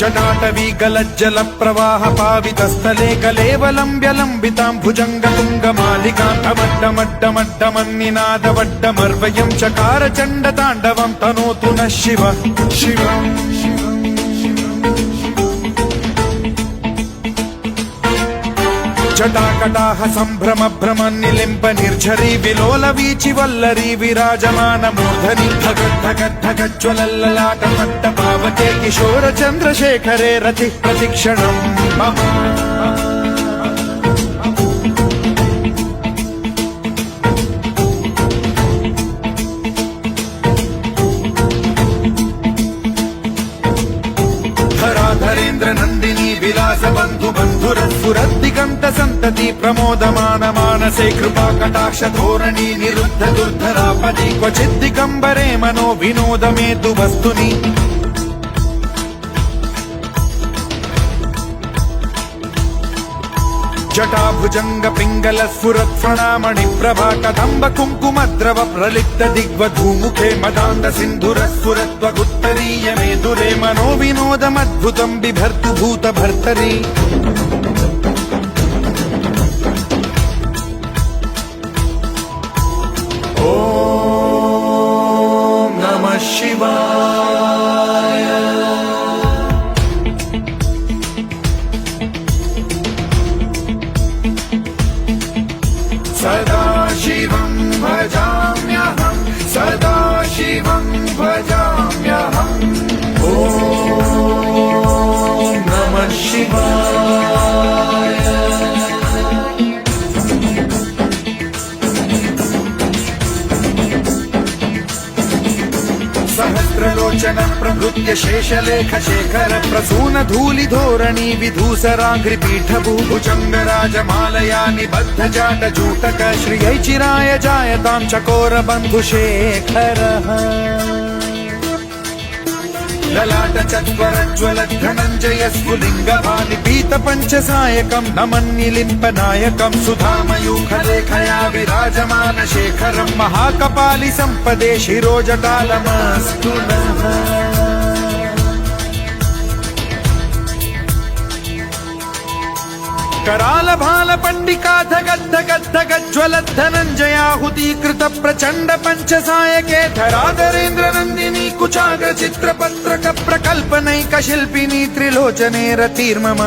जटाटवी गलज्जल प्रवाह पावितस्थले कलेवलम्ब्यलम्बितां भुजङ्गतुङ्गमालिकां डमड्डमड्डमड्डमन्निनादवड्डमर्वयं चकार चण्डताण्डवं तनोतु नः शिव शिवम् जटाकटाह सम्भ्रम भ्रमन्निलिम्ब निर्झरी विलोल वीचि वल्लरी विराजमान मूर्धनि धगद्धगद्धगज्ज्वलल्ललाट मट्ट पावके किशोर चन्द्रशेखरे रतिः प्रतिक्षणम् मम धराधरेन्द्र नन्दिनी विलास बन्धु बन्धुरस्फुरद्दिगन्त सन्तति प्रमोदमान मानसे कृपा कटाक्ष धोरणी निरुद्ध दुर्धरापदि क्वचिद्दिगम्बरे मनो विनोद मेतु वस्तुनि जटाभुजंग पिंगल स्फुरत् फणामणि प्रभा कदम्ब कुङ्कुमद्रव प्रलिप्त दिग्वधूमुखे मदान्ध सिन्धुर स्फुरत्वगुत्तरीय मेदुरे मनो विनोदमद्भुतं बिभर्तु भूत भर्तरि ॐ नमः शिवाय सदा शिवं भजाम्यहं सदा शिवं भजाम्यहम् ॐ नमः शिवाय सहस्रलोचन प्रभृत्य शेषलेख शेखर प्रसून धूलि धोरणी विधूसराघ्रिपीठ भुजंग राजमालया निबद्ध जाट जूटक श्रियै चिराय जायतां चकोर बन्धुशेखरः ललाट चत्वरज्वल धनञ्जय स्फुलिङ्गभानि पीत पञ्चसायकं नमन्निलिम्पनायकं सुधामयूखलेखया विराजमान शेखरं महाकपालि सम्पदे शिरोजटालमस्तु नः कराल भाल पंडिका धगद्धगद्धगज्ज्वलद्धनञ्जयाहुतीकृत प्रचण्ड पञ्चसायके धराधरेन्द्र नन्दिनी कुचाग्र चित्रपत्रक प्रकल्पनैक शिल्पिनी त्रिलोचने रतिर्मम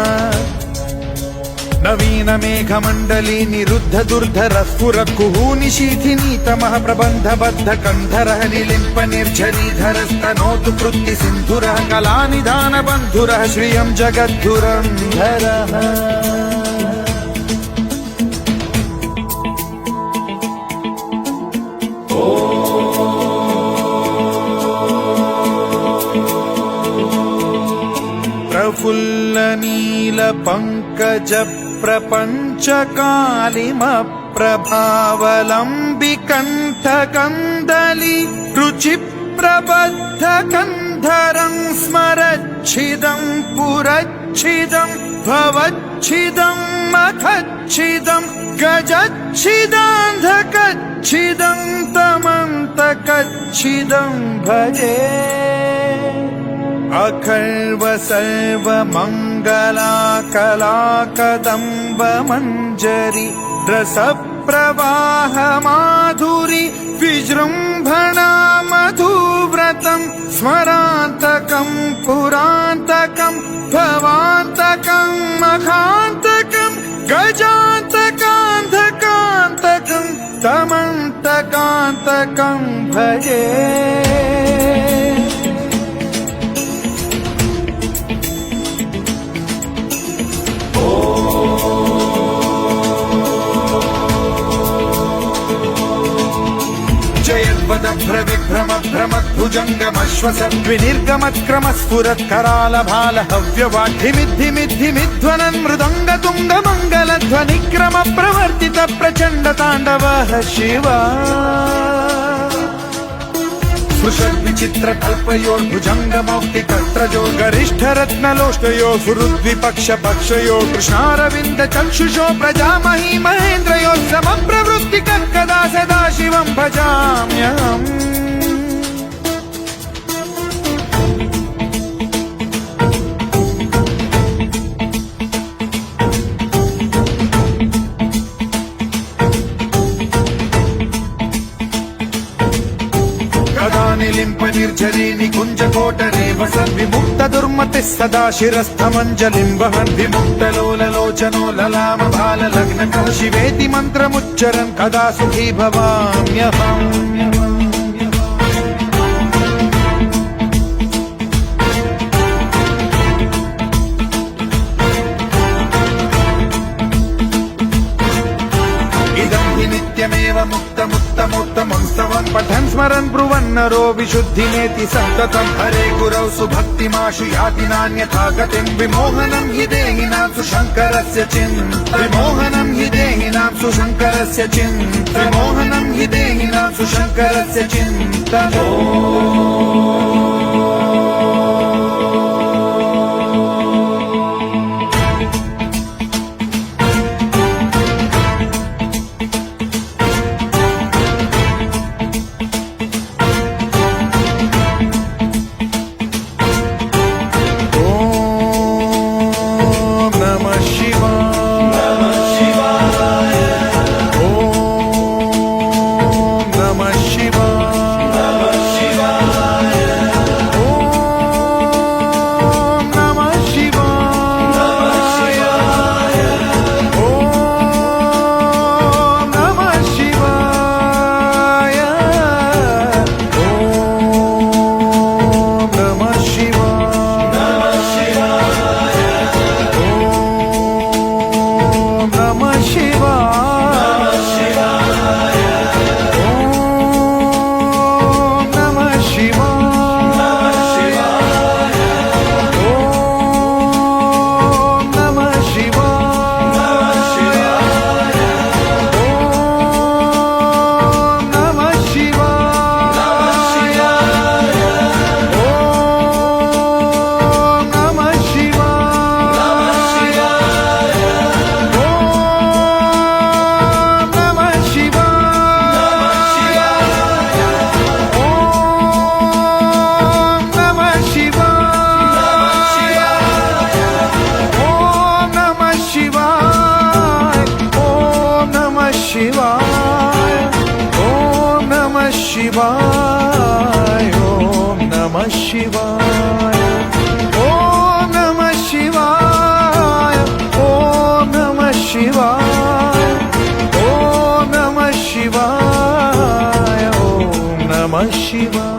नवीन मेघमण्डली निरुद्ध दुर्धर स्फुर कुहूनि शीथिनी तमः प्रबन्धबद्ध कन्धरः निलिम्प निर्झरीधर स्तनोतु कृत्ति सिन्धुरः कलानिधान बन्धुरः श्रियं जगद्धुरन्धरः प्रफुल्ल नील पंकज प्रपंच कालिम प्रभावलंबि कंठ कंदली रुचि प्रबद्ध कंधरं स्मरच्छिदं पुरच्छिदं भवच्छिदं मखच्छिदं गजच्छिदान्धकच्छिदं तमन्तकच्छिदं भजे अखर्व सर्व मंगला कला कदम्ब मंजरी रस प्रवाह माधुरी विजृंभणा मधुव्रतं स्मरान्तकं पुरान्तकं भवान्तकं मखान्तकं गजान्तकान्धकान्तकं तमन्तकान्तकं भजे विभ्रम भ्रमद्भुजङ्गमश्वसद्विनिर्गमत्क्रम स्फुरत्कराल भाल हव्यवाढ्यमिद्धिमिद्धिमिध्वनन् मृदङ्ग तुङ्ग मङ्गलध्वनिक्रम प्रवर्तित प्रचण्ड ताण्डवः शिवा स्पृशद्विचित्र कल्पयोर्भुजङ्ग मौक्तिकर्त्रजो गरिष्ठ रत्नलोष्टयो सुहृद्विपक्ष पक्षयो कृष्णारविन्द चक्षुषो प्रजामही महेन्द्रयो समप्रवृत्तिकः कदा सदा शिवं भजाम्यहम् वसन् विमुक्त दुर्मतिः सदा शिरस्थमञ्जलिं वहन् विमुक्तलोललोचनो ललाम बाललग्नकः शिवेति मन्त्रमुच्चरन् कदा सुखी भवाम्यहम् नित्यमेव मुक्तमुत्तमोत्तमं स्तवन् पठन् स्मरन् ब्रुवन्नरो विशुद्धिमेति सन्ततं हरे गुरौ सुभक्तिमाशु याति नान्यथा गतिं विमोहनं हि देहिनां सुशङ्करस्य विमोहनं हि देहिनां सुशङ्करस्य विमोहनं हि देहिनां सुशङ्करस्य चिन्तनो शिवाय ओम नमः शिवाय ओम नमः शिवाय ओम नमः शिवाय ओम नमः शिवाय ओम नमः शिवाय